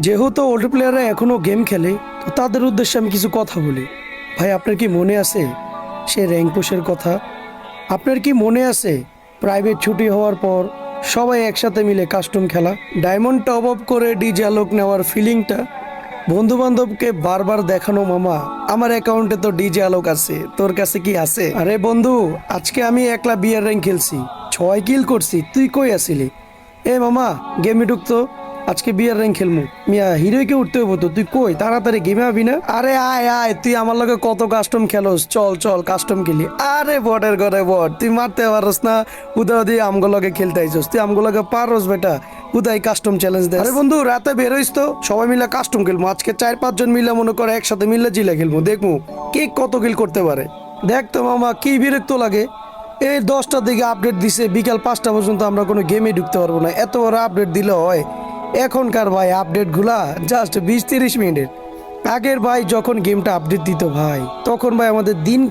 যেহেতু ওল্ড প্লেয়াররা এখনো গেম খেলে, তো তাদের উদ্দেশ্যে আমি কিছু কথা বলি। ভাই, আপনার কি মনে আছে সে র্যাঙ্ক পুশের কথা? আপনার কি মনে আছে প্রাইভেট ছুটি হওয়ার পর সবাই একসাথে মিলে কাস্টম খেলা, ডায়মন্ড টপ আপ করে ডিজে আলোক নেওয়ার ফিলিংটা, বন্ধু বান্ধবকে বারবার দেখানো, মামা আমার অ্যাকাউন্টে তো ডিজে আলোক আছে, তোর কাছে কি আছে? আরে বন্ধু, আজকে আমি একলা বিয়ার র্যাঙ্ক খেলছি, 6 কিল করছি, তুই কই আছিলি? এ মামা, গেমে ঢুকতো, আজকে বিয়ার র্যাঙ্ক খেলমু। মিয়া হিরোইকে উঠতে হইব তো, তুই কই তাড়াতাড়ি গেমে আবি না? আরে আয় আয়, তুই আমার লগে কত কাস্টম খেলোস, চল চল কাস্টম খেলি। আরে বটের ঘরে বট, তুই মারতে পারস না, উদা দিয়ে আমগো লগে খেলতে আইছস, তুই আমগো লগে পারস বেটা, উদাই কাস্টম চ্যালেঞ্জ দে। আরে বন্ধু, রাতে বের হইস তো, সবাই মিলে কাস্টম খেলবো আজকে, 4-5 জন মিলে মনে করে একসাথে মিলে জিলে খেলবো, দেখবো কে কত কিল করতে পারে। দেখ তো মামা, কি বিরক্ত লাগে, এই 10টার দিকে আপডেট দিছে, বিকাল 5টা পর্যন্ত আমরা কোনো গেমে ঢুকতে পারবো না, এত বড় আপডেট দিলে হয়? এখনকার ভাই আপডেট গুলা জাস্ট 20-30 মিনিটের। আগের ভাই যখন গেমটা আপডেট দিত ভাই, তখন ভাই আমাদের দিন